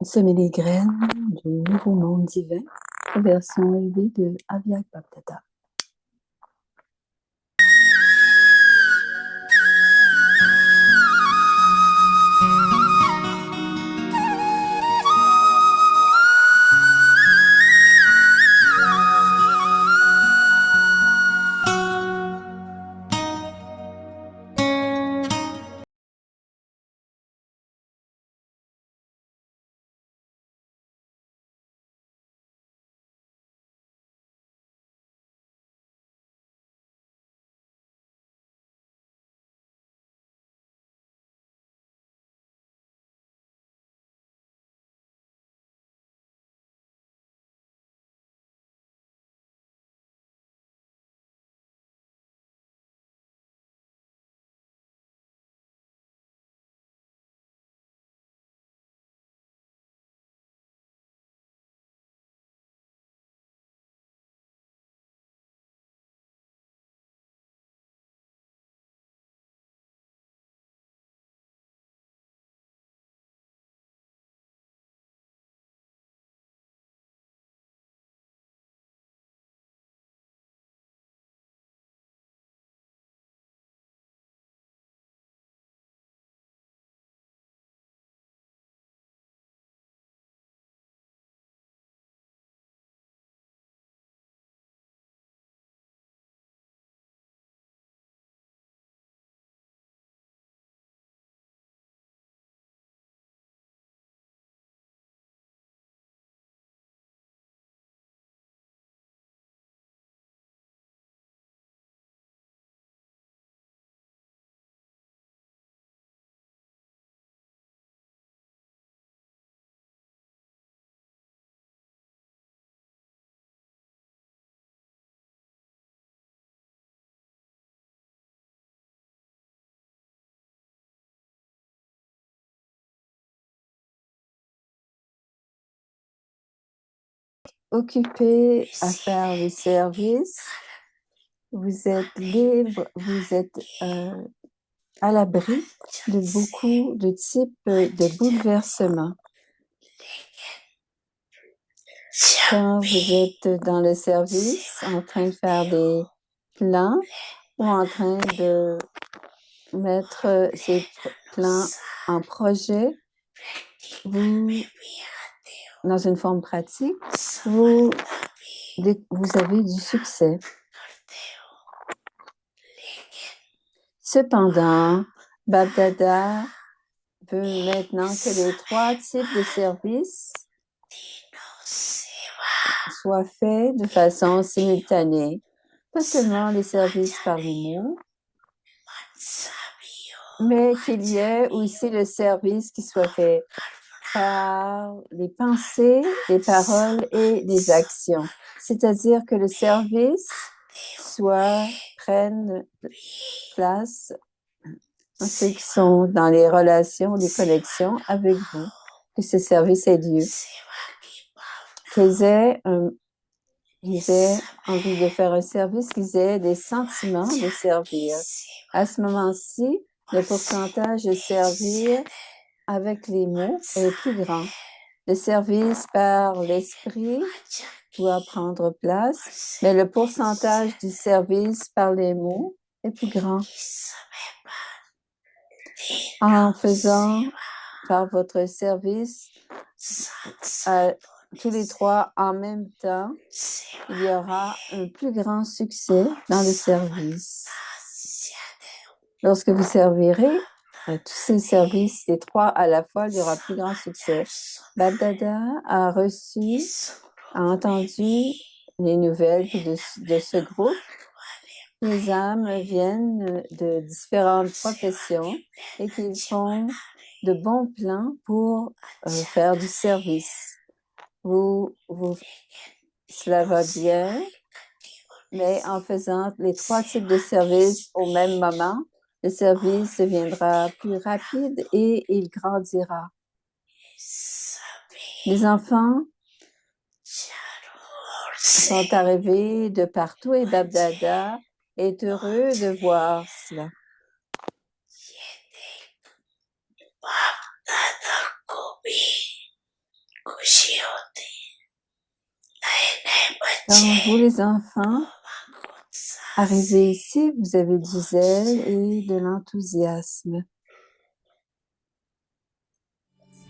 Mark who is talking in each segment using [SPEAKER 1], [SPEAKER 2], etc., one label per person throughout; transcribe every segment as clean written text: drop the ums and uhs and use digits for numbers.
[SPEAKER 1] Semer les graines du nouveau monde divin, version élevée de Aviak Baptata. Occupé à faire le service, vous êtes libre, vous êtes à l'abri de beaucoup de types de bouleversements. Quand vous êtes dans le service, en train de faire des plans ou en train de mettre ces plans en projet, vous, dans une forme pratique, vous avez du succès. Cependant, Baptata veut maintenant que les trois types de services soient faits de façon simultanée. Pas seulement les services par les mots, mais qu'il y ait aussi le service qui soit fait par les pensées, les paroles et les actions. C'est-à-dire que le service prenne place en ceux qui sont dans les relations, les connexions avec vous, que ce service ait lieu. Qu'ils aient envie de faire un service, qu'ils aient des sentiments de servir. À ce moment-ci, le pourcentage de servir avec les mots est plus grand. Le service par l'esprit doit prendre place, mais le pourcentage du service par les mots est plus grand. En faisant par votre service tous les trois en même temps, il y aura un plus grand succès dans le service. Lorsque vous servirez tous ces services, les trois à la fois, il y aura plus grand succès. Baptata a entendu les nouvelles de ce groupe. Les âmes viennent de différentes professions et qu'ils font de bons plans pour faire du service. Cela va bien, mais en faisant les trois types de services au même moment, le service deviendra plus rapide et il grandira. Les enfants sont arrivés de partout et Baptata est heureux de voir cela. Alors, vous les enfants, arrivez ici, vous avez du zèle et de l'enthousiasme.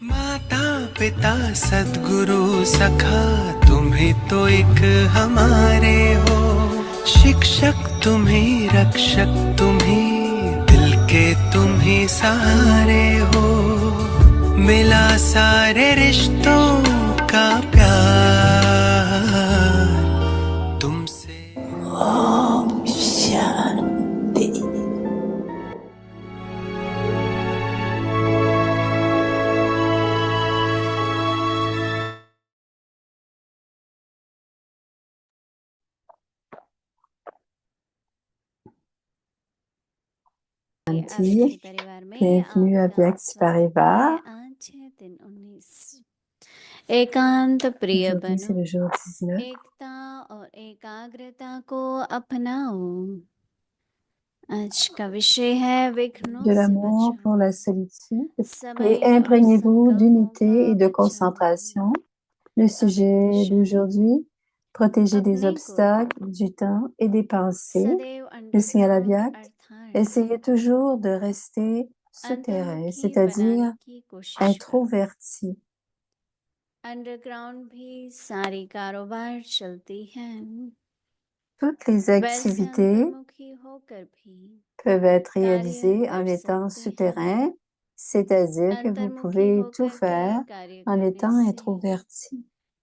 [SPEAKER 2] माता पिता सद्गुरु सखा तुम्ही तो एक हमारे हो शिक्षक तुम्ही रक्षक तुम्ही दिल के तुम्ही सहारे हो मिला सारे रिश्तों का प्यार तुमसे
[SPEAKER 1] Om Shanti. Bienvenue à Vyakti Parivar. Aujourd'hui, c'est le jour 19.
[SPEAKER 3] एकता और एकाग्रता को अपनाओ आज का विषय है विघ्नों
[SPEAKER 1] De
[SPEAKER 3] से
[SPEAKER 1] l'amour
[SPEAKER 3] बचाओ
[SPEAKER 1] pour la solitude et
[SPEAKER 3] समय और
[SPEAKER 1] imprégnez-vous
[SPEAKER 3] संकल्पों
[SPEAKER 1] d'unité et de
[SPEAKER 3] का बचाओ
[SPEAKER 1] concentration. Le sujet d'aujourd'hui, protéger des
[SPEAKER 3] अपने को
[SPEAKER 1] obstacles, du temps et des pensées.
[SPEAKER 3] सदैव
[SPEAKER 1] Le signal
[SPEAKER 3] अंडरग्राउंड
[SPEAKER 1] Aviak,
[SPEAKER 3] अर्थात
[SPEAKER 1] essayez toujours de rester souterrain,
[SPEAKER 3] अंतर्मुखी
[SPEAKER 1] c'est-à-dire
[SPEAKER 3] बनाने की कोशिश करो
[SPEAKER 1] introverti.
[SPEAKER 3] अंडरग्राउंड भी सारी कारोबार चलती है
[SPEAKER 1] Toutes les
[SPEAKER 3] वैसे
[SPEAKER 1] activités
[SPEAKER 3] अंतर्मुखी होकर भी
[SPEAKER 1] peuvent être
[SPEAKER 3] कार्य
[SPEAKER 1] réalisées en
[SPEAKER 3] कर
[SPEAKER 1] étant
[SPEAKER 3] सकते हैं
[SPEAKER 1] souterrain, c'est-à-dire que vous
[SPEAKER 3] अंतर्मुखी
[SPEAKER 1] pouvez tout
[SPEAKER 3] होकर कई
[SPEAKER 1] faire
[SPEAKER 3] कार्य
[SPEAKER 1] en
[SPEAKER 3] करने
[SPEAKER 1] étant
[SPEAKER 3] से
[SPEAKER 1] introverti.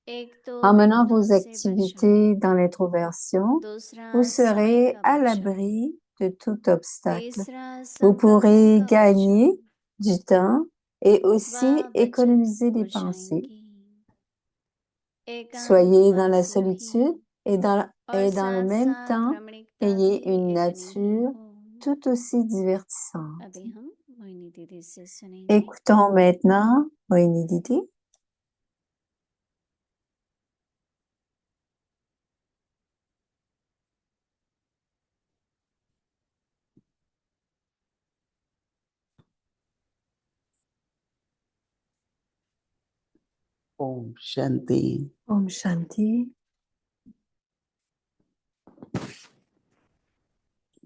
[SPEAKER 3] एक तो
[SPEAKER 1] En menant
[SPEAKER 3] विघ्नों
[SPEAKER 1] vos
[SPEAKER 3] से बचाओ
[SPEAKER 1] activités dans l'introversion,
[SPEAKER 3] दूसरा
[SPEAKER 1] vous
[SPEAKER 3] समय
[SPEAKER 1] serez
[SPEAKER 3] का
[SPEAKER 1] à
[SPEAKER 3] बचाओ
[SPEAKER 1] l'abri de tout obstacle.
[SPEAKER 3] तीसरा
[SPEAKER 1] Vous
[SPEAKER 3] संकल्पों
[SPEAKER 1] pourrez
[SPEAKER 3] का
[SPEAKER 1] gagner
[SPEAKER 3] बचाओ
[SPEAKER 1] du temps et
[SPEAKER 3] वह
[SPEAKER 1] aussi
[SPEAKER 3] बचत
[SPEAKER 1] économiser
[SPEAKER 3] हो
[SPEAKER 1] des pensées.
[SPEAKER 3] जाएंगी
[SPEAKER 1] Soyez dans la
[SPEAKER 3] एकांतवासी भी
[SPEAKER 1] solitude et
[SPEAKER 3] और
[SPEAKER 1] dans le
[SPEAKER 3] साथ
[SPEAKER 1] même
[SPEAKER 3] साथ
[SPEAKER 1] temps,
[SPEAKER 3] रमणीकता भी
[SPEAKER 1] ayez une
[SPEAKER 3] इतनी ही
[SPEAKER 1] nature
[SPEAKER 3] हो
[SPEAKER 1] tout aussi divertissante.
[SPEAKER 3] अभी हम मोहिनी दीदी से सुनेंगे
[SPEAKER 1] Écoutons maintenant Moini Didi.
[SPEAKER 4] Om Shanti.
[SPEAKER 1] Om Shanti.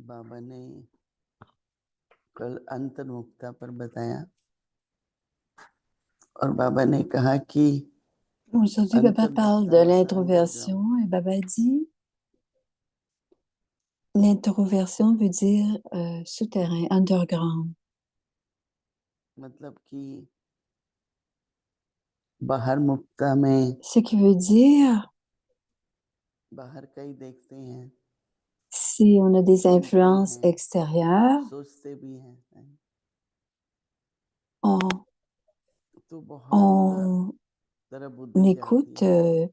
[SPEAKER 4] बाबा ने कल अंतर्मुखता पर बताया और बाबा ने कहा कि
[SPEAKER 1] Aujourd'hui, Baba parle de l'introversion et Baba dit l'introversion veut dire souterrain, underground.
[SPEAKER 4] मतलब कि बाहर मुक्ता में
[SPEAKER 1] Ce qui veut dire
[SPEAKER 4] बाहर कई देखते हैं,
[SPEAKER 1] si on a des influences
[SPEAKER 4] हैं,
[SPEAKER 1] extérieures,
[SPEAKER 4] सोचते भी हैं,
[SPEAKER 1] on,
[SPEAKER 4] तो बहुत
[SPEAKER 1] on
[SPEAKER 4] तरह बुद्धि
[SPEAKER 1] écoute
[SPEAKER 4] जाती है।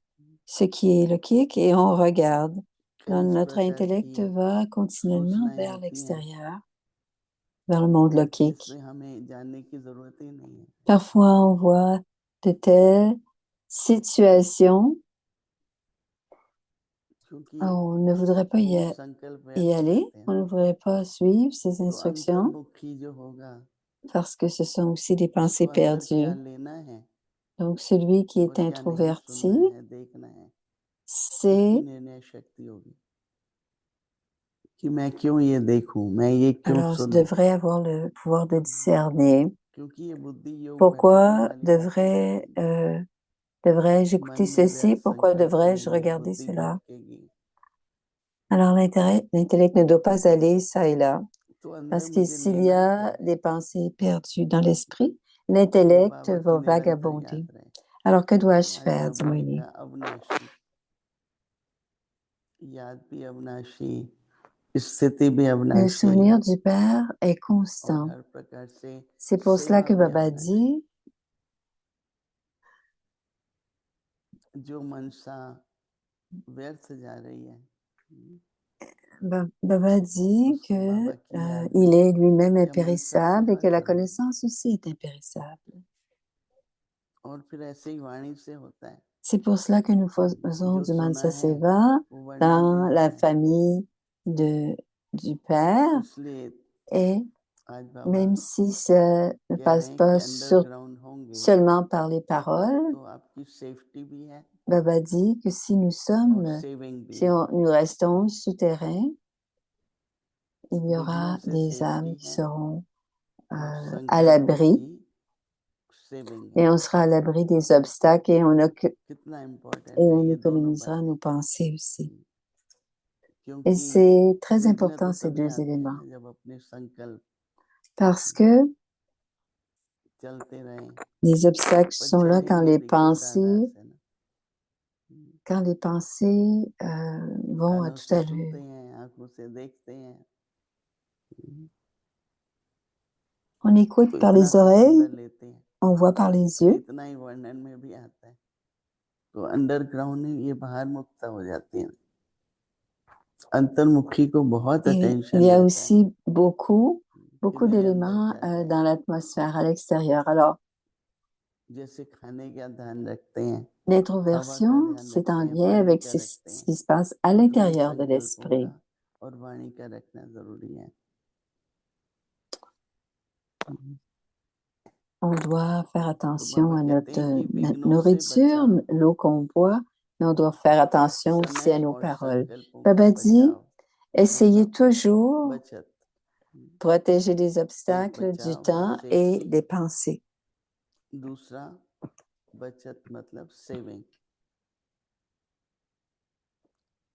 [SPEAKER 1] ce qui est le kick et on regarde.
[SPEAKER 4] कई
[SPEAKER 1] Donc,
[SPEAKER 4] इस
[SPEAKER 1] notre
[SPEAKER 4] प्रकार
[SPEAKER 1] intellect
[SPEAKER 4] की
[SPEAKER 1] va continuellement
[SPEAKER 4] सूचनाएं
[SPEAKER 1] vers
[SPEAKER 4] आती हैं
[SPEAKER 1] l'extérieur, vers le monde lokique.
[SPEAKER 4] जिसमें हमें जानने की जरूरत ही नहीं है।
[SPEAKER 1] Parfois, on voit de telles situations,
[SPEAKER 4] क्योंकि
[SPEAKER 1] on ne voudrait pas
[SPEAKER 4] वो संकल्प
[SPEAKER 1] y
[SPEAKER 4] व्यर्थ हो
[SPEAKER 1] aller,
[SPEAKER 4] जाते
[SPEAKER 1] on
[SPEAKER 4] हैं।
[SPEAKER 1] ne voudrait pas suivre ces
[SPEAKER 4] तो
[SPEAKER 1] instructions
[SPEAKER 4] अंतर्मुखी जो होगा
[SPEAKER 1] parce que ce sont aussi des pensées
[SPEAKER 4] उसको अंदर क्या
[SPEAKER 1] perdues.
[SPEAKER 4] लेना है
[SPEAKER 1] Donc, celui qui
[SPEAKER 4] और
[SPEAKER 1] est
[SPEAKER 4] क्या नहीं
[SPEAKER 1] introverti,
[SPEAKER 4] सुनना है, देखना है, उसकी
[SPEAKER 1] c'est,
[SPEAKER 4] निर्णय शक्ति होगी कि मैं क्यों ये देखूं, मैं ये क्यों
[SPEAKER 1] alors,
[SPEAKER 4] सुनूं,
[SPEAKER 1] devrait avoir le pouvoir de discerner.
[SPEAKER 4] क्योंकि ये बुद्धि योग भटकने
[SPEAKER 1] Pourquoi
[SPEAKER 4] वाली बातें करेगी।
[SPEAKER 1] devrais-je
[SPEAKER 4] मन
[SPEAKER 1] écouter
[SPEAKER 4] में
[SPEAKER 1] ceci?
[SPEAKER 4] व्यर्थ
[SPEAKER 1] Pourquoi
[SPEAKER 4] संकल्प
[SPEAKER 1] devrais-je
[SPEAKER 4] करेंगे,
[SPEAKER 1] regarder
[SPEAKER 4] बुद्धि
[SPEAKER 1] cela?
[SPEAKER 4] भटकेगी।
[SPEAKER 1] Alors, l'intellect ne doit pas aller ça et là,
[SPEAKER 4] तो अंदर
[SPEAKER 1] parce que
[SPEAKER 4] मुझे
[SPEAKER 1] s'il y
[SPEAKER 4] लेना क्या
[SPEAKER 1] a
[SPEAKER 4] है
[SPEAKER 1] des pensées perdues dans l'esprit,
[SPEAKER 4] कि वो
[SPEAKER 1] l'intellect
[SPEAKER 4] बाबा
[SPEAKER 1] va
[SPEAKER 4] की निरंतर
[SPEAKER 1] vagabonder.
[SPEAKER 4] याद रहे।
[SPEAKER 1] Alors, que dois-je
[SPEAKER 4] याद
[SPEAKER 1] faire,
[SPEAKER 4] बाबा जी
[SPEAKER 1] Dimoni?
[SPEAKER 4] का अविनाशी, याद भी अविनाशी, स्थिति भी
[SPEAKER 1] Le
[SPEAKER 4] अविनाशी
[SPEAKER 1] souvenir du Père est
[SPEAKER 4] और
[SPEAKER 1] constant.
[SPEAKER 4] हर प्रकार से
[SPEAKER 1] C'est pour cela
[SPEAKER 4] सेवा
[SPEAKER 1] que
[SPEAKER 4] भी
[SPEAKER 1] Baba
[SPEAKER 4] अविनाशी।
[SPEAKER 1] dit,
[SPEAKER 4] जो मनसा व्यर्थ जा रही है,
[SPEAKER 1] Baba dit
[SPEAKER 4] उसको
[SPEAKER 1] que
[SPEAKER 4] बाबा की याद
[SPEAKER 1] il
[SPEAKER 4] में
[SPEAKER 1] est lui-même
[SPEAKER 4] या मनसा
[SPEAKER 1] impérissable et
[SPEAKER 4] सेवा
[SPEAKER 1] que la
[SPEAKER 4] करो।
[SPEAKER 1] connaissance aussi est impérissable.
[SPEAKER 4] और फिर ऐसे ही वाणी से होता है,
[SPEAKER 1] C'est pour cela que nous faisons
[SPEAKER 4] जो
[SPEAKER 1] du
[SPEAKER 4] सुना
[SPEAKER 1] Mansa
[SPEAKER 4] है
[SPEAKER 1] Seva
[SPEAKER 4] वो वर्णन भी
[SPEAKER 1] dans la
[SPEAKER 4] होता है।
[SPEAKER 1] famille du Père
[SPEAKER 4] इसलिए
[SPEAKER 1] et
[SPEAKER 4] आज बाबा
[SPEAKER 1] même si ça ne
[SPEAKER 4] कह
[SPEAKER 1] passe
[SPEAKER 4] रहे हैं
[SPEAKER 1] pas
[SPEAKER 4] कि अंडरग्राउंड होंगे
[SPEAKER 1] seulement par les paroles,
[SPEAKER 4] तो आपकी सेफ्टी भी है
[SPEAKER 1] Baba dit que si nous
[SPEAKER 4] और
[SPEAKER 1] sommes,
[SPEAKER 4] सेविंग भी
[SPEAKER 1] si
[SPEAKER 4] है
[SPEAKER 1] nous restons souterrains, il y
[SPEAKER 4] विघ्नों
[SPEAKER 1] aura
[SPEAKER 4] से
[SPEAKER 1] des
[SPEAKER 4] सेफ्टी
[SPEAKER 1] âmes qui
[SPEAKER 4] है
[SPEAKER 1] seront
[SPEAKER 4] और
[SPEAKER 1] à
[SPEAKER 4] संकल्पों
[SPEAKER 1] l'abri
[SPEAKER 4] की सेविंग है
[SPEAKER 1] et on sera à l'abri des obstacles et
[SPEAKER 4] कितना इम्पोर्टेंट है
[SPEAKER 1] on
[SPEAKER 4] ये दोनों
[SPEAKER 1] économisera
[SPEAKER 4] बातें
[SPEAKER 1] nos pensées aussi. Et
[SPEAKER 4] क्योंकि
[SPEAKER 1] c'est très
[SPEAKER 4] विघ्न
[SPEAKER 1] important
[SPEAKER 4] तो
[SPEAKER 1] ces
[SPEAKER 4] तभी
[SPEAKER 1] deux
[SPEAKER 4] आते हैं
[SPEAKER 1] éléments
[SPEAKER 4] ना जब अपने संकल्प
[SPEAKER 1] parce que
[SPEAKER 4] चलते रहें
[SPEAKER 1] les obstacles
[SPEAKER 4] पर
[SPEAKER 1] sont là
[SPEAKER 4] चलेंगे भी किस आधार से ना
[SPEAKER 1] quand les pensées vont à
[SPEAKER 4] कानों
[SPEAKER 1] toute
[SPEAKER 4] से
[SPEAKER 1] allure.
[SPEAKER 4] सुनते हैं आंखों से देखते हैं
[SPEAKER 1] On écoute
[SPEAKER 4] तो
[SPEAKER 1] par
[SPEAKER 4] इतना
[SPEAKER 1] les
[SPEAKER 4] सब
[SPEAKER 1] oreilles,
[SPEAKER 4] अंदर लेते हैं
[SPEAKER 1] on voit par les
[SPEAKER 4] और
[SPEAKER 1] yeux
[SPEAKER 4] इतना ही वर्णन में भी आता है तो अंडरग्राउंड ये बाहर मुक्त हो जाती है अंतर्मुखी को बहुत
[SPEAKER 1] et
[SPEAKER 4] attention
[SPEAKER 1] il y a
[SPEAKER 4] रहता है
[SPEAKER 1] aussi beaucoup
[SPEAKER 4] कि नहीं अंदर
[SPEAKER 1] d'éléments
[SPEAKER 4] क्या है
[SPEAKER 1] dans l'atmosphère à l'extérieur. Alors,
[SPEAKER 4] जैसे खाने का ध्यान रखते हैं हवा का
[SPEAKER 1] l'introversion,
[SPEAKER 4] ध्यान
[SPEAKER 1] c'est
[SPEAKER 4] रखते
[SPEAKER 1] en
[SPEAKER 4] हैं
[SPEAKER 1] lien
[SPEAKER 4] पानी
[SPEAKER 1] avec
[SPEAKER 4] का रखते
[SPEAKER 1] ce
[SPEAKER 4] हैं
[SPEAKER 1] qui se passe à
[SPEAKER 4] उतना ही
[SPEAKER 1] l'intérieur de
[SPEAKER 4] संकल्पों
[SPEAKER 1] l'esprit.
[SPEAKER 4] का और वाणी का रखना जरूरी है
[SPEAKER 1] On doit faire
[SPEAKER 4] तो
[SPEAKER 1] attention
[SPEAKER 4] बाबा
[SPEAKER 1] à
[SPEAKER 4] कहते
[SPEAKER 1] notre
[SPEAKER 4] हैं कि विघ्नों से
[SPEAKER 1] nourriture,
[SPEAKER 4] बचाओ
[SPEAKER 1] l'eau qu'on boit, mais on doit faire attention aussi
[SPEAKER 4] समय
[SPEAKER 1] à nos
[SPEAKER 4] और
[SPEAKER 1] paroles.
[SPEAKER 4] संकल्पों
[SPEAKER 1] Baba
[SPEAKER 4] को
[SPEAKER 1] dit,
[SPEAKER 4] बचाओ
[SPEAKER 1] essayez
[SPEAKER 4] मतलब
[SPEAKER 1] toujours
[SPEAKER 4] बचत
[SPEAKER 1] protéger les
[SPEAKER 4] एक
[SPEAKER 1] obstacles du
[SPEAKER 4] बचाव
[SPEAKER 1] temps et
[SPEAKER 4] safety
[SPEAKER 1] des pensées.
[SPEAKER 4] दूसरा बचत मतलब सेविंग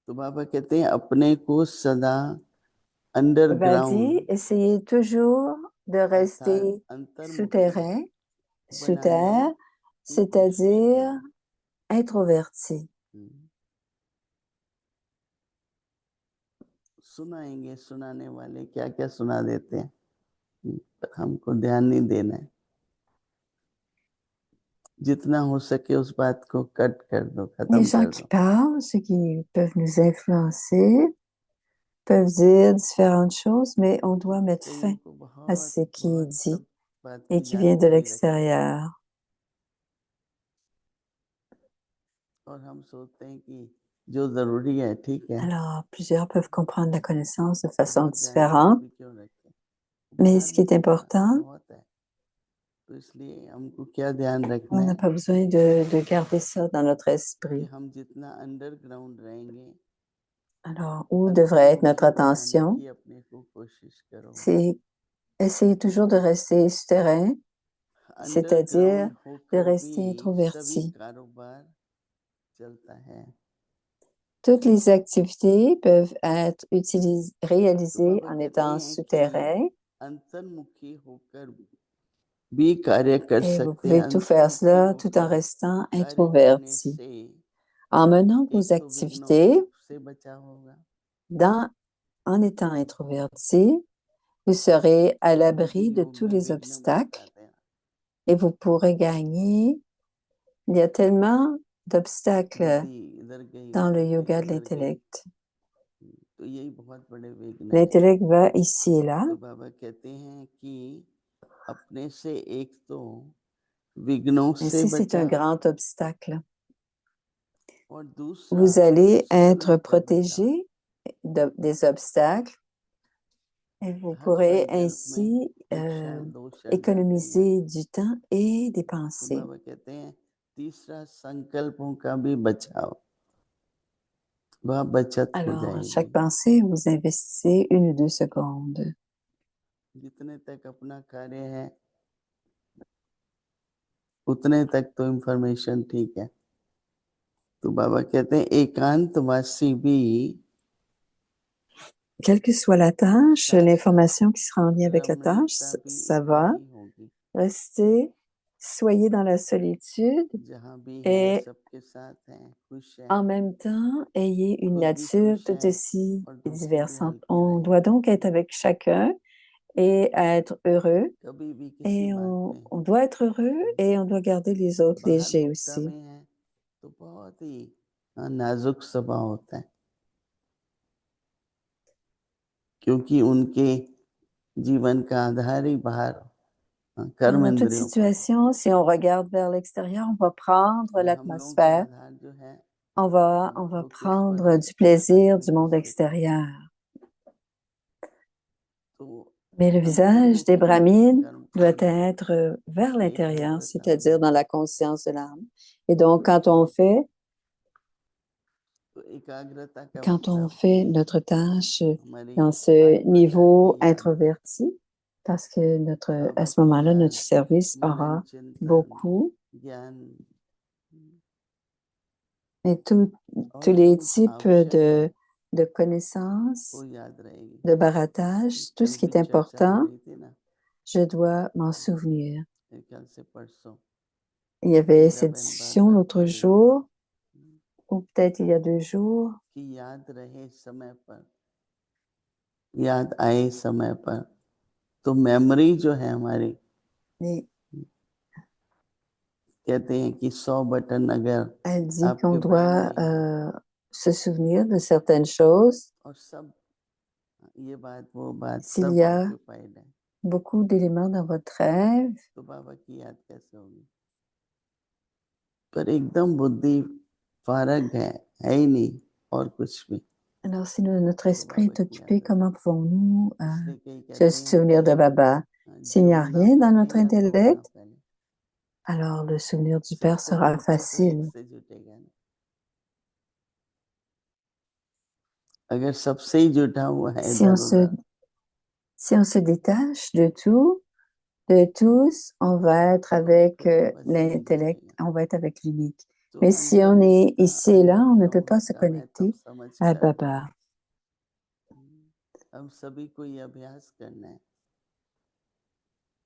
[SPEAKER 4] तो बाबा कहते हैं अपने को सदा
[SPEAKER 1] Baba
[SPEAKER 4] underground
[SPEAKER 1] dit, essayez toujours de
[SPEAKER 4] अर्थात
[SPEAKER 1] rester
[SPEAKER 4] अंतर्मुखी
[SPEAKER 1] souterrain, sous
[SPEAKER 4] बनाने
[SPEAKER 1] terre,
[SPEAKER 4] की कोशिश
[SPEAKER 1] c'est-à-dire
[SPEAKER 4] करो
[SPEAKER 1] introverti.
[SPEAKER 4] सुनाएंगे सुनाने वाले क्या क्या सुना देते हैं पर हमको ध्यान नहीं देना है जितना हो सके उस बात को कट कर दो
[SPEAKER 1] Les
[SPEAKER 4] खत्म
[SPEAKER 1] gens
[SPEAKER 4] कर
[SPEAKER 1] qui
[SPEAKER 4] दो
[SPEAKER 1] parlent, ceux qui peuvent nous influencer, peuvent dire différentes choses, mais on doit mettre fin
[SPEAKER 4] कईयों को
[SPEAKER 1] à
[SPEAKER 4] बहुत
[SPEAKER 1] ce qui est
[SPEAKER 4] बहुत
[SPEAKER 1] dit
[SPEAKER 4] सब बात
[SPEAKER 1] et
[SPEAKER 4] की
[SPEAKER 1] qui vient de
[SPEAKER 4] जानकारी रखते हैं
[SPEAKER 1] l'extérieur.
[SPEAKER 4] और हम सोचते हैं कि जो जरूरी है ठीक है
[SPEAKER 1] Alors, plusieurs peuvent comprendre la connaissance de façon
[SPEAKER 4] बहुत जानकारी
[SPEAKER 1] différente,
[SPEAKER 4] भी क्यों रखें
[SPEAKER 1] mais
[SPEAKER 4] बाहर
[SPEAKER 1] ce qui est
[SPEAKER 4] मुक्ता
[SPEAKER 1] important,
[SPEAKER 4] बहुत है तो इसलिए हमको क्या ध्यान रखना
[SPEAKER 1] on n'a
[SPEAKER 4] है
[SPEAKER 1] pas besoin de garder ça dans notre
[SPEAKER 4] कि
[SPEAKER 1] esprit.
[SPEAKER 4] हम जितना अंडरग्राउंड रहेंगे
[SPEAKER 1] Alors, où devrait être notre
[SPEAKER 4] अंतर्मुखी बनाने
[SPEAKER 1] attention?
[SPEAKER 4] की अपने को कोशिश करो
[SPEAKER 1] C'est essayer toujours de rester souterrain, c'est-à-dire
[SPEAKER 4] underground
[SPEAKER 1] de
[SPEAKER 4] होकर भी
[SPEAKER 1] rester
[SPEAKER 4] सभी
[SPEAKER 1] introverti.
[SPEAKER 4] कारोबार चलता है
[SPEAKER 1] Toutes les activités peuvent être
[SPEAKER 4] तो
[SPEAKER 1] réalisées
[SPEAKER 4] बाबा
[SPEAKER 1] en
[SPEAKER 4] कहते
[SPEAKER 1] étant
[SPEAKER 4] हैं कि
[SPEAKER 1] souterrain
[SPEAKER 4] अंतर्मुखी होकर भी कार्य कर
[SPEAKER 1] et vous
[SPEAKER 4] सकते हैं
[SPEAKER 1] pouvez tout faire
[SPEAKER 4] अंतर्मुखी
[SPEAKER 1] cela tout en
[SPEAKER 4] होकर
[SPEAKER 1] restant
[SPEAKER 4] कार्य करने
[SPEAKER 1] introverti.
[SPEAKER 4] से
[SPEAKER 1] En menant vos
[SPEAKER 4] एक तो विघ्नों
[SPEAKER 1] activités
[SPEAKER 4] से बचाव होगा
[SPEAKER 1] en étant introverti, vous serez à
[SPEAKER 4] विधि
[SPEAKER 1] l'abri de
[SPEAKER 4] योग
[SPEAKER 1] tous
[SPEAKER 4] में
[SPEAKER 1] les
[SPEAKER 4] विघ्न बहुत
[SPEAKER 1] obstacles
[SPEAKER 4] आते हैं
[SPEAKER 1] et vous pourrez gagner. Il y a tellement d'obstacles
[SPEAKER 4] बुद्धि इधर गई
[SPEAKER 1] dans le
[SPEAKER 4] बुद्धि
[SPEAKER 1] yoga de
[SPEAKER 4] उधर गई
[SPEAKER 1] l'intellect.
[SPEAKER 4] तो यही बहुत बड़े विघ्न है
[SPEAKER 1] L'intellect va ici et là.
[SPEAKER 4] तो बाबा कहते हैं कि अपने से एक तो विघ्नों से
[SPEAKER 1] Ainsi, c'est un
[SPEAKER 4] बचाओ
[SPEAKER 1] grand obstacle.
[SPEAKER 4] और दूसरा
[SPEAKER 1] Vous allez être
[SPEAKER 4] समय पर बचाओ
[SPEAKER 1] protégé des obstacles et vous
[SPEAKER 4] हर
[SPEAKER 1] pourrez
[SPEAKER 4] संकल्प में
[SPEAKER 1] ainsi
[SPEAKER 4] एक क्षण दो क्षण जाते ही हैं
[SPEAKER 1] économiser du temps et des
[SPEAKER 4] तो
[SPEAKER 1] pensées.
[SPEAKER 4] बाबा कहते हैं तीसरा संकल्पों का भी बचाओ वह बचत हो
[SPEAKER 1] Alors, à
[SPEAKER 4] जाएगी
[SPEAKER 1] chaque pensée, vous investissez 1 ou 2 secondes.
[SPEAKER 4] जितने तक अपना कार्य है उतने तक तो इंफॉर्मेशन ठीक है तो बाबा कहते हैं एकांतवासी भी
[SPEAKER 1] Quelle que soit la tâche,
[SPEAKER 4] साथ साथ
[SPEAKER 1] l'information qui sera en lien avec la tâche,
[SPEAKER 4] रमणीयता भी
[SPEAKER 1] ça
[SPEAKER 4] इतना
[SPEAKER 1] va.
[SPEAKER 4] ही होगी
[SPEAKER 1] Restez, soyez dans la solitude
[SPEAKER 4] जहाँ भी है
[SPEAKER 1] et
[SPEAKER 4] सबके साथ हैं खुश हैं
[SPEAKER 1] en même temps, ayez une
[SPEAKER 4] खुद भी
[SPEAKER 1] nature
[SPEAKER 4] खुश
[SPEAKER 1] tout
[SPEAKER 4] हैं
[SPEAKER 1] aussi
[SPEAKER 4] और दूसरे भी
[SPEAKER 1] diversante.
[SPEAKER 4] हल्के
[SPEAKER 1] On
[SPEAKER 4] रहें
[SPEAKER 1] doit donc être avec chacun et être heureux.
[SPEAKER 4] कभी भी किसी
[SPEAKER 1] Et
[SPEAKER 4] बात में
[SPEAKER 1] on doit être heureux et on doit garder les autres
[SPEAKER 4] बाहर
[SPEAKER 1] légers
[SPEAKER 4] मुक्ता
[SPEAKER 1] aussi.
[SPEAKER 4] में है तो बहुत ही नाजुक स्वभाव होता है क्योंकि उनके जीवन का आधार ही बाहर कर्म
[SPEAKER 1] Dans toute
[SPEAKER 4] इंद्रियों पर है
[SPEAKER 1] situation, si on regarde vers l'extérieur, on va prendre
[SPEAKER 4] और हम लोगों का
[SPEAKER 1] l'atmosphère,
[SPEAKER 4] आधार जो है
[SPEAKER 1] on va
[SPEAKER 4] भौतिक
[SPEAKER 1] prendre
[SPEAKER 4] स्पर्श
[SPEAKER 1] du plaisir du
[SPEAKER 4] आत्मिक
[SPEAKER 1] monde
[SPEAKER 4] स्थिति
[SPEAKER 1] extérieur.
[SPEAKER 4] तो
[SPEAKER 1] Mais le
[SPEAKER 4] हम
[SPEAKER 1] visage des
[SPEAKER 4] कर्म करें,
[SPEAKER 1] brahmines
[SPEAKER 4] कर्म
[SPEAKER 1] doit
[SPEAKER 4] करना
[SPEAKER 1] être vers l'intérieur,
[SPEAKER 4] एकाग्रता
[SPEAKER 1] c'est-à-dire
[SPEAKER 4] में,
[SPEAKER 1] dans la conscience de l'âme. Et donc,
[SPEAKER 4] तो एकाग्रता का
[SPEAKER 1] quand on
[SPEAKER 4] मतलब
[SPEAKER 1] fait notre tâche
[SPEAKER 4] हमारी
[SPEAKER 1] dans ce
[SPEAKER 4] आत्मज्ञान
[SPEAKER 1] niveau
[SPEAKER 4] की याद,
[SPEAKER 1] introverti, parce que à
[SPEAKER 4] बाबा
[SPEAKER 1] ce
[SPEAKER 4] की
[SPEAKER 1] moment-là, notre
[SPEAKER 4] याद,
[SPEAKER 1] service
[SPEAKER 4] मनन
[SPEAKER 1] aura
[SPEAKER 4] चिंतन
[SPEAKER 1] beaucoup,
[SPEAKER 4] ज्ञान,
[SPEAKER 1] et tous
[SPEAKER 4] और
[SPEAKER 1] les
[SPEAKER 4] जो
[SPEAKER 1] types
[SPEAKER 4] आवश्यक है
[SPEAKER 1] de
[SPEAKER 4] वो
[SPEAKER 1] connaissances,
[SPEAKER 4] याद रहेगी।
[SPEAKER 1] de barattage, tout
[SPEAKER 4] कल
[SPEAKER 1] ce qui
[SPEAKER 4] भी
[SPEAKER 1] est
[SPEAKER 4] चर्चा हो
[SPEAKER 1] important,
[SPEAKER 4] रही थी ना,
[SPEAKER 1] je dois m'en souvenir.
[SPEAKER 4] मेरे ख्याल से परसों
[SPEAKER 1] Il y avait
[SPEAKER 4] मीरा
[SPEAKER 1] cette
[SPEAKER 4] बहन बार
[SPEAKER 1] discussion
[SPEAKER 4] बार
[SPEAKER 1] l'autre
[SPEAKER 4] कह रही
[SPEAKER 1] jour, ou peut-être il y a 2 jours,
[SPEAKER 4] कि याद रहे समय पर, याद आए समय पर। तो मेमोरी जो है हमारी,
[SPEAKER 1] et
[SPEAKER 4] कहते हैं कि 100 बटन अगर
[SPEAKER 1] elle dit qu'on
[SPEAKER 4] आपके ब्रेन
[SPEAKER 1] doit
[SPEAKER 4] में है
[SPEAKER 1] se souvenir de certaines choses.
[SPEAKER 4] और सब ये बात वो बात
[SPEAKER 1] S'il
[SPEAKER 4] सब
[SPEAKER 1] y a
[SPEAKER 4] ऑक्यूपाइड है,
[SPEAKER 1] beaucoup d'éléments dans votre rêve,
[SPEAKER 4] तो बाबा की याद कैसे होगी? पर एकदम बुद्धि फारग है ही नहीं और कुछ भी,
[SPEAKER 1] alors si notre
[SPEAKER 4] तो
[SPEAKER 1] esprit
[SPEAKER 4] बाबा
[SPEAKER 1] est
[SPEAKER 4] की याद
[SPEAKER 1] occupé,
[SPEAKER 4] है।
[SPEAKER 1] comment pouvons-nous
[SPEAKER 4] इसलिए कई
[SPEAKER 1] se
[SPEAKER 4] कहते हैं
[SPEAKER 1] souvenir de Baba?
[SPEAKER 4] कि
[SPEAKER 1] S'il n'y
[SPEAKER 4] जो
[SPEAKER 1] a
[SPEAKER 4] ना
[SPEAKER 1] rien dans
[SPEAKER 4] पहले
[SPEAKER 1] notre
[SPEAKER 4] या भोगना
[SPEAKER 1] intellect,
[SPEAKER 4] पहले,
[SPEAKER 1] alors le souvenir du Père
[SPEAKER 4] सबसे
[SPEAKER 1] sera
[SPEAKER 4] कुछ तो एक
[SPEAKER 1] facile.
[SPEAKER 4] से जुटेगा ना। अगर सबसे ही जुटा हुआ है
[SPEAKER 1] Si on
[SPEAKER 4] इधर
[SPEAKER 1] se,
[SPEAKER 4] उधर,
[SPEAKER 1] si on se détache de tout, de tous, on va être
[SPEAKER 4] तो
[SPEAKER 1] avec
[SPEAKER 4] फिर तो बस यही
[SPEAKER 1] l'intellect,
[SPEAKER 4] दिखेगा।
[SPEAKER 1] on va être avec l'unique.
[SPEAKER 4] तो
[SPEAKER 1] Mais si on est
[SPEAKER 4] अंतर्मुखता,
[SPEAKER 1] ici et là, on ne peut pas se
[SPEAKER 4] अंतर्मुख का महत्व
[SPEAKER 1] connecter à
[SPEAKER 4] समझकर
[SPEAKER 1] Baba.
[SPEAKER 4] हम सभी को ये अभ्यास करना है।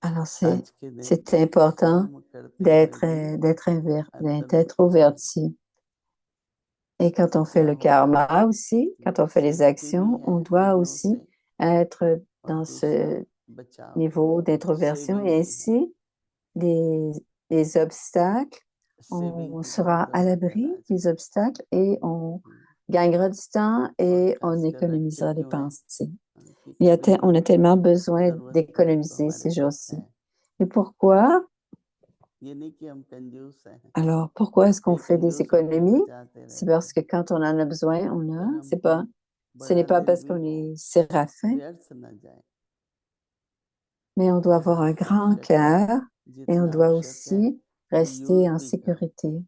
[SPEAKER 1] Alors
[SPEAKER 4] आज के दिन
[SPEAKER 1] c'est important
[SPEAKER 4] कर्म करते हुए भी
[SPEAKER 1] d'être
[SPEAKER 4] अंतर्मुखता
[SPEAKER 1] introverti. Et quand
[SPEAKER 4] तो
[SPEAKER 1] on fait
[SPEAKER 4] क्या
[SPEAKER 1] le
[SPEAKER 4] होगा,
[SPEAKER 1] karma aussi, quand on fait les
[SPEAKER 4] सीखते भी
[SPEAKER 1] actions, on
[SPEAKER 4] हैं
[SPEAKER 1] doit
[SPEAKER 4] विघ्नों
[SPEAKER 1] aussi
[SPEAKER 4] से,
[SPEAKER 1] être
[SPEAKER 4] और
[SPEAKER 1] dans
[SPEAKER 4] दूसरा
[SPEAKER 1] ce
[SPEAKER 4] बचाव
[SPEAKER 1] niveau d'introversion.
[SPEAKER 4] सेविंग
[SPEAKER 1] Et
[SPEAKER 4] भी है।
[SPEAKER 1] ainsi, les obstacles,
[SPEAKER 4] saving
[SPEAKER 1] on
[SPEAKER 4] की बहुत
[SPEAKER 1] sera à
[SPEAKER 4] जरूरत है
[SPEAKER 1] l'abri
[SPEAKER 4] आज
[SPEAKER 1] des obstacles et on
[SPEAKER 4] hmm,
[SPEAKER 1] gagnera du temps
[SPEAKER 4] और
[SPEAKER 1] et on
[SPEAKER 4] खासकर रखते
[SPEAKER 1] économisera les
[SPEAKER 4] क्यों है
[SPEAKER 1] pensées.
[SPEAKER 4] कि कभी ना
[SPEAKER 1] On a tellement besoin
[SPEAKER 4] जरूरत पड़े तो
[SPEAKER 1] d'économiser
[SPEAKER 4] हमारे
[SPEAKER 1] ces
[SPEAKER 4] पास
[SPEAKER 1] jours-ci.
[SPEAKER 4] है।
[SPEAKER 1] Et pourquoi?
[SPEAKER 4] ये नहीं कि हम कंजूस हैं,
[SPEAKER 1] Alors, pourquoi est-ce qu'on
[SPEAKER 4] कई
[SPEAKER 1] fait des
[SPEAKER 4] कंजूस होके
[SPEAKER 1] économies?
[SPEAKER 4] बचाते
[SPEAKER 1] C'est
[SPEAKER 4] रहते
[SPEAKER 1] parce
[SPEAKER 4] हैं,
[SPEAKER 1] que quand on en a besoin, on a.
[SPEAKER 4] पर हम कोई
[SPEAKER 1] Ce n'est
[SPEAKER 4] बड़ा
[SPEAKER 1] pas
[SPEAKER 4] दिन
[SPEAKER 1] parce
[SPEAKER 4] भी
[SPEAKER 1] qu'on
[SPEAKER 4] हो
[SPEAKER 1] est séraphin,
[SPEAKER 4] व्यर्थ ना जाए।
[SPEAKER 1] mais on doit avoir
[SPEAKER 4] जहाँ
[SPEAKER 1] un grand
[SPEAKER 4] आवश्यक है,
[SPEAKER 1] cœur et on
[SPEAKER 4] जितना
[SPEAKER 1] doit
[SPEAKER 4] आवश्यक है
[SPEAKER 1] aussi
[SPEAKER 4] वो
[SPEAKER 1] rester
[SPEAKER 4] यूज
[SPEAKER 1] en
[SPEAKER 4] भी करो।
[SPEAKER 1] sécurité.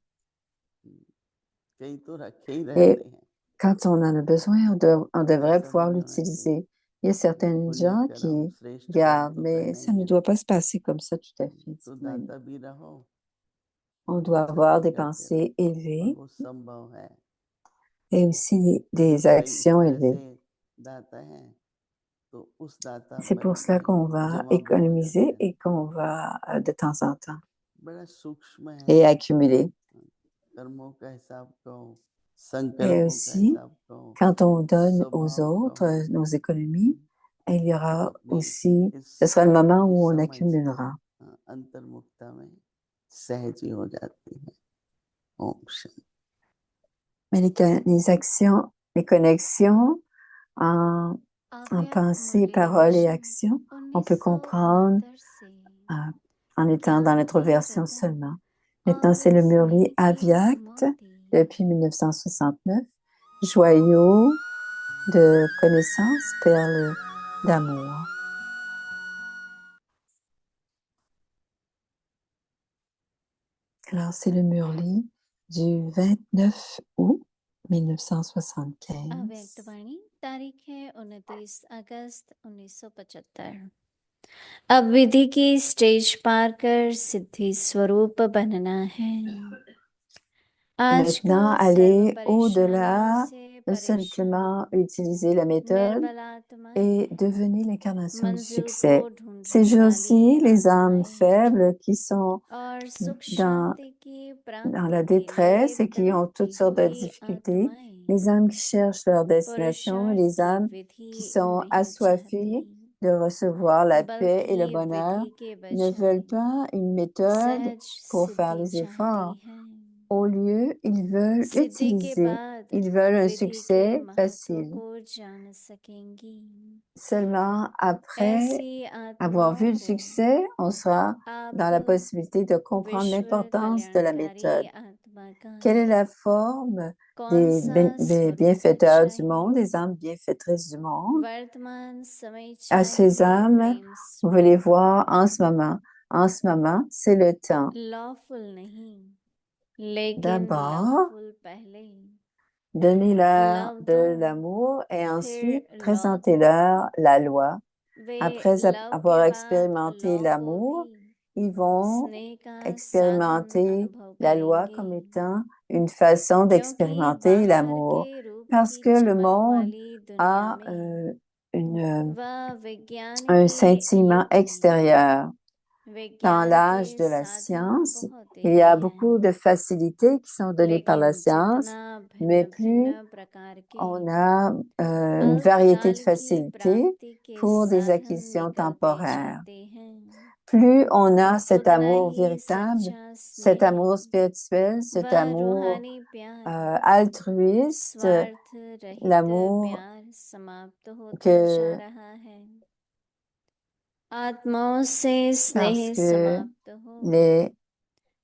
[SPEAKER 4] कई तो रखे ही
[SPEAKER 1] Et
[SPEAKER 4] रहते हैं,
[SPEAKER 1] quand on en a besoin, on devrait
[SPEAKER 4] ऐसा भी
[SPEAKER 1] pouvoir
[SPEAKER 4] नहीं होना चाहिए।
[SPEAKER 1] l'utiliser. Il y a certaines
[SPEAKER 4] पुण्य
[SPEAKER 1] gens qui
[SPEAKER 4] कर्म श्रेष्ठ कर्म
[SPEAKER 1] gardent,
[SPEAKER 4] तो
[SPEAKER 1] mais
[SPEAKER 4] करना
[SPEAKER 1] ça
[SPEAKER 4] ही
[SPEAKER 1] ne
[SPEAKER 4] है,
[SPEAKER 1] doit pas se passer comme ça tout à fait.
[SPEAKER 4] तो
[SPEAKER 1] Dites-moi.
[SPEAKER 4] दाता भी रहो
[SPEAKER 1] On
[SPEAKER 4] और
[SPEAKER 1] doit
[SPEAKER 4] बचत
[SPEAKER 1] avoir
[SPEAKER 4] भी
[SPEAKER 1] des
[SPEAKER 4] करते रहो,
[SPEAKER 1] pensées
[SPEAKER 4] और
[SPEAKER 1] élevées
[SPEAKER 4] वो संभव है।
[SPEAKER 1] et aussi
[SPEAKER 4] जब
[SPEAKER 1] des
[SPEAKER 4] सही इस
[SPEAKER 1] actions
[SPEAKER 4] तरह
[SPEAKER 1] élevées.
[SPEAKER 4] से दाता है तो उस दाता
[SPEAKER 1] C'est
[SPEAKER 4] पर
[SPEAKER 1] pour cela
[SPEAKER 4] भी
[SPEAKER 1] qu'on va
[SPEAKER 4] जवाबदेह हो जाते
[SPEAKER 1] économiser
[SPEAKER 4] हैं।
[SPEAKER 1] et qu'on va de temps en temps
[SPEAKER 4] बड़ा सूक्ष्म है,
[SPEAKER 1] et accumuler.
[SPEAKER 4] कर्मों का हिसाब कहो,
[SPEAKER 1] Et
[SPEAKER 4] संकल्पों का
[SPEAKER 1] aussi,
[SPEAKER 4] हिसाब कहो,
[SPEAKER 1] quand on donne aux
[SPEAKER 4] स्वभाव
[SPEAKER 1] autres
[SPEAKER 4] कहो,
[SPEAKER 1] nos économies, il y
[SPEAKER 4] तो
[SPEAKER 1] aura
[SPEAKER 4] अपनी
[SPEAKER 1] aussi,
[SPEAKER 4] इस
[SPEAKER 1] ce sera le moment où on
[SPEAKER 4] समझ
[SPEAKER 1] accumulera.
[SPEAKER 4] अंतर्मुखता में सहज ही हो जाती है। ओम Shanti.
[SPEAKER 1] Mais les actions, les connexions en
[SPEAKER 3] अव्यक्त
[SPEAKER 1] pensée,
[SPEAKER 3] मुरली
[SPEAKER 1] parole et
[SPEAKER 3] Darshan
[SPEAKER 1] action, on peut comprendre
[SPEAKER 3] 1969 से
[SPEAKER 1] en étant dans
[SPEAKER 3] ज्ञान के
[SPEAKER 1] l'introversion
[SPEAKER 3] रतन
[SPEAKER 1] seulement. Maintenant, c'est
[SPEAKER 3] और
[SPEAKER 1] le Murli
[SPEAKER 3] स्नेह के
[SPEAKER 1] Avyakt
[SPEAKER 3] मोती
[SPEAKER 1] depuis 1969, joyau de connaissance, perle d'amour. Alors, c'est le Murli du 29 août 1975.
[SPEAKER 3] अव्यक्त वाणी तारीख है 29 अगस्त 1975। अब विधि की स्टेज पार कर सिद्धि स्वरूप बनना है।
[SPEAKER 1] Maintenant,
[SPEAKER 3] आजकल सर्व
[SPEAKER 1] aller
[SPEAKER 3] परेशानियों
[SPEAKER 1] au-delà
[SPEAKER 3] से
[SPEAKER 1] de
[SPEAKER 3] परेशान
[SPEAKER 1] simplement utiliser la méthode
[SPEAKER 3] निर्बलात्माएं
[SPEAKER 1] et devenir l'incarnation du
[SPEAKER 3] मंजिल को
[SPEAKER 1] succès. Ces
[SPEAKER 3] ढूंढने वाली
[SPEAKER 1] jours-ci, les âmes
[SPEAKER 3] आत्माएं
[SPEAKER 1] faibles qui sont
[SPEAKER 3] और सुख
[SPEAKER 1] dans,
[SPEAKER 3] शांति की
[SPEAKER 1] dans
[SPEAKER 3] प्राप्ति
[SPEAKER 1] la
[SPEAKER 3] के लिए
[SPEAKER 1] détresse et qui ont toutes
[SPEAKER 3] तड़पती
[SPEAKER 1] sortes de
[SPEAKER 3] हुई
[SPEAKER 1] difficultés,
[SPEAKER 3] आत्माएं
[SPEAKER 1] les âmes qui cherchent leur destination,
[SPEAKER 3] पुरुषार्थ
[SPEAKER 1] les
[SPEAKER 3] की
[SPEAKER 1] âmes qui
[SPEAKER 3] विधि
[SPEAKER 1] sont
[SPEAKER 3] नहीं
[SPEAKER 1] assoiffées
[SPEAKER 3] चाहती
[SPEAKER 1] de recevoir la paix et le
[SPEAKER 3] बल्कि
[SPEAKER 1] bonheur,
[SPEAKER 3] विधि के
[SPEAKER 1] ne veulent
[SPEAKER 3] बजाय
[SPEAKER 1] pas une méthode
[SPEAKER 3] सहज
[SPEAKER 1] pour faire
[SPEAKER 3] सिद्धि
[SPEAKER 1] les
[SPEAKER 3] चाहती
[SPEAKER 1] efforts.
[SPEAKER 3] हैं।
[SPEAKER 1] Au lieu, ils veulent
[SPEAKER 3] सिद्धि के
[SPEAKER 1] utiliser,
[SPEAKER 3] बाद
[SPEAKER 1] ils veulent un
[SPEAKER 3] विधि के
[SPEAKER 1] succès
[SPEAKER 3] महत्व
[SPEAKER 1] facile.
[SPEAKER 3] को जान सकेंगी।
[SPEAKER 1] Seulement après
[SPEAKER 3] ऐसी
[SPEAKER 1] avoir vu
[SPEAKER 3] आत्माओं
[SPEAKER 1] le
[SPEAKER 3] को
[SPEAKER 1] succès, on sera
[SPEAKER 3] आप
[SPEAKER 1] dans la possibilité de comprendre
[SPEAKER 3] विश्व
[SPEAKER 1] l'importance de la
[SPEAKER 3] कल्याणकारी
[SPEAKER 1] méthode. Quelle est
[SPEAKER 3] है,
[SPEAKER 1] la forme
[SPEAKER 3] कौन
[SPEAKER 1] des,
[SPEAKER 3] सा
[SPEAKER 1] des
[SPEAKER 3] स्वरूप
[SPEAKER 1] bienfaiteurs du monde,
[SPEAKER 3] चाहिए,
[SPEAKER 1] des âmes bienfaitrices du monde?
[SPEAKER 3] वर्तमान समय
[SPEAKER 1] À ces
[SPEAKER 3] चाहिए
[SPEAKER 1] âmes,
[SPEAKER 3] प्रेम
[SPEAKER 1] vous voulez
[SPEAKER 3] स्वरूप,
[SPEAKER 1] voir en ce moment. En ce moment, c'est le temps.
[SPEAKER 3] Lawful नहीं, लेकिन
[SPEAKER 1] D'abord,
[SPEAKER 3] लवफुल पहले,
[SPEAKER 1] donnez-leur
[SPEAKER 3] लव दो,
[SPEAKER 1] de l'amour et ensuite
[SPEAKER 3] फिर लॉ दो,
[SPEAKER 1] présentez-leur la loi.
[SPEAKER 3] वे
[SPEAKER 1] Après
[SPEAKER 3] लव
[SPEAKER 1] avoir
[SPEAKER 3] के बाद
[SPEAKER 1] expérimenté
[SPEAKER 3] लॉ को
[SPEAKER 1] l'amour,
[SPEAKER 3] भी
[SPEAKER 1] ils vont
[SPEAKER 3] स्नेह का साधन
[SPEAKER 1] expérimenter
[SPEAKER 3] अनुभव
[SPEAKER 1] la loi
[SPEAKER 3] करेंगे,
[SPEAKER 1] comme étant une façon
[SPEAKER 3] क्योंकि
[SPEAKER 1] d'expérimenter
[SPEAKER 3] बाहर के
[SPEAKER 1] l'amour.
[SPEAKER 3] रूप
[SPEAKER 1] Parce
[SPEAKER 3] की
[SPEAKER 1] que le
[SPEAKER 3] चमक
[SPEAKER 1] monde
[SPEAKER 3] वाली दुनिया
[SPEAKER 1] a
[SPEAKER 3] में वह विज्ञान
[SPEAKER 1] un
[SPEAKER 3] के
[SPEAKER 1] sentiment
[SPEAKER 3] युग में
[SPEAKER 1] extérieur. Dans
[SPEAKER 3] विज्ञान
[SPEAKER 1] l'âge
[SPEAKER 3] के
[SPEAKER 1] de la
[SPEAKER 3] साधन
[SPEAKER 1] science,
[SPEAKER 3] बहुत
[SPEAKER 1] il y
[SPEAKER 3] देते
[SPEAKER 1] a
[SPEAKER 3] हैं,
[SPEAKER 1] beaucoup de facilités qui sont données par la
[SPEAKER 3] लेकिन
[SPEAKER 1] science,
[SPEAKER 3] जितना
[SPEAKER 1] mais
[SPEAKER 3] भिन्न
[SPEAKER 1] plus
[SPEAKER 3] भिन्न प्रकार के
[SPEAKER 1] on a une variété de
[SPEAKER 3] अल्पकाल की
[SPEAKER 1] facilités
[SPEAKER 3] प्राप्ति के
[SPEAKER 1] pour des
[SPEAKER 3] साधन
[SPEAKER 1] acquisitions
[SPEAKER 3] निकलते
[SPEAKER 1] temporaires.
[SPEAKER 3] जाते हैं,
[SPEAKER 1] Plus on a cet
[SPEAKER 3] उतना
[SPEAKER 1] amour
[SPEAKER 3] ही
[SPEAKER 1] véritable,
[SPEAKER 3] सच्चा
[SPEAKER 1] cet
[SPEAKER 3] स्नेह,
[SPEAKER 1] amour spirituel, cet
[SPEAKER 3] वह
[SPEAKER 1] amour
[SPEAKER 3] रूहानी प्यार,
[SPEAKER 1] altruiste,
[SPEAKER 3] स्वार्थ रहित
[SPEAKER 1] l'amour
[SPEAKER 3] प्यार समाप्त होता जा
[SPEAKER 1] que,
[SPEAKER 3] रहा है। आत्माओं से स्नेह
[SPEAKER 1] parce que
[SPEAKER 3] समाप्त हो,
[SPEAKER 1] les,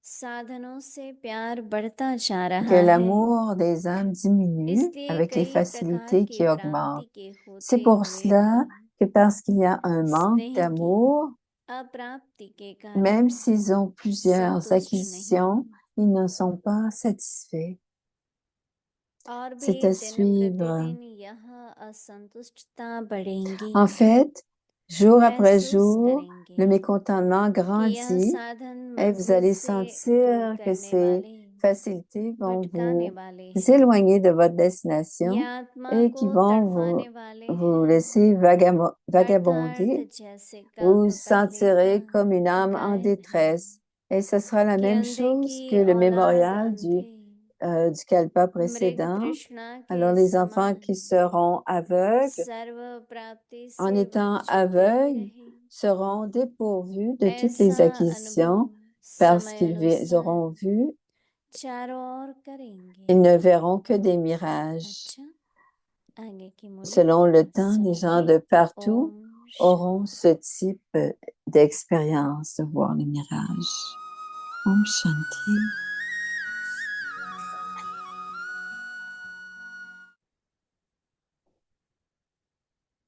[SPEAKER 3] साधनों से प्यार बढ़ता जा
[SPEAKER 1] que
[SPEAKER 3] रहा है,
[SPEAKER 1] l'amour des âmes diminue
[SPEAKER 3] इसलिए
[SPEAKER 1] avec les
[SPEAKER 3] कई प्रकार
[SPEAKER 1] facilités
[SPEAKER 3] की
[SPEAKER 1] qui
[SPEAKER 3] प्राप्ति
[SPEAKER 1] augmentent.
[SPEAKER 3] के
[SPEAKER 1] C'est
[SPEAKER 3] होते
[SPEAKER 1] pour
[SPEAKER 3] हुए भी
[SPEAKER 1] cela que parce qu'il y a un manque
[SPEAKER 3] स्नेह की
[SPEAKER 1] d'amour,
[SPEAKER 3] अप्राप्ति के कारण
[SPEAKER 1] même s'ils ont plusieurs
[SPEAKER 3] संतुष्ट नहीं,
[SPEAKER 1] acquisitions, ils ne sont pas satisfaits.
[SPEAKER 3] और भी
[SPEAKER 1] C'est à
[SPEAKER 3] दिन
[SPEAKER 1] suivre.
[SPEAKER 3] प्रतिदिन यह असंतुष्टता बढ़ेंगी,
[SPEAKER 1] En fait, jour après
[SPEAKER 3] महसूस
[SPEAKER 1] jour,
[SPEAKER 3] करेंगे
[SPEAKER 1] le mécontentement
[SPEAKER 3] कि यह
[SPEAKER 1] grandit
[SPEAKER 3] साधन
[SPEAKER 1] et vous
[SPEAKER 3] मंजिल
[SPEAKER 1] allez
[SPEAKER 3] से दूर
[SPEAKER 1] sentir que
[SPEAKER 3] करने
[SPEAKER 1] ces
[SPEAKER 3] वाले,
[SPEAKER 1] facilités vont
[SPEAKER 3] भटकाने
[SPEAKER 1] vous
[SPEAKER 3] वाले हैं,
[SPEAKER 1] éloigner de votre
[SPEAKER 3] ये
[SPEAKER 1] destination
[SPEAKER 3] आत्मा
[SPEAKER 1] et qui
[SPEAKER 3] को
[SPEAKER 1] vont
[SPEAKER 3] तड़फाने वाले
[SPEAKER 1] vous
[SPEAKER 3] हैं,
[SPEAKER 1] laisser
[SPEAKER 3] अर्थात
[SPEAKER 1] vagabonder.
[SPEAKER 3] जैसे
[SPEAKER 1] Vous
[SPEAKER 3] कब
[SPEAKER 1] vous
[SPEAKER 3] पहले का
[SPEAKER 1] sentirez comme une âme en
[SPEAKER 3] गायन है
[SPEAKER 1] détresse. Et ce sera la
[SPEAKER 3] कि
[SPEAKER 1] même
[SPEAKER 3] अंधे
[SPEAKER 1] chose
[SPEAKER 3] की
[SPEAKER 1] que le
[SPEAKER 3] औलाद
[SPEAKER 1] mémorial
[SPEAKER 3] अंधे,
[SPEAKER 1] du kalpa
[SPEAKER 3] मृग
[SPEAKER 1] précédent.
[SPEAKER 3] तृष्णा के
[SPEAKER 1] Alors, les enfants
[SPEAKER 3] समान,
[SPEAKER 1] qui seront aveugles,
[SPEAKER 3] सर्व प्राप्ति
[SPEAKER 1] en
[SPEAKER 3] से
[SPEAKER 1] étant
[SPEAKER 3] वंचित ही
[SPEAKER 1] aveugles,
[SPEAKER 3] रहे,
[SPEAKER 1] seront dépourvus de toutes les
[SPEAKER 3] ऐसा
[SPEAKER 1] acquisitions
[SPEAKER 3] अनुभव
[SPEAKER 1] parce
[SPEAKER 3] समय
[SPEAKER 1] qu'ils
[SPEAKER 3] अनुसार
[SPEAKER 1] auront vu,
[SPEAKER 3] चारों ओर करेंगे।
[SPEAKER 1] ils ne verront que des mirages.
[SPEAKER 3] अच्छा, आगे की मुरली
[SPEAKER 1] Selon le temps, les gens
[SPEAKER 3] सुनेंगे।
[SPEAKER 1] de partout
[SPEAKER 3] ओम
[SPEAKER 1] auront ce type d'expérience de voir les mirages. Om Shanti.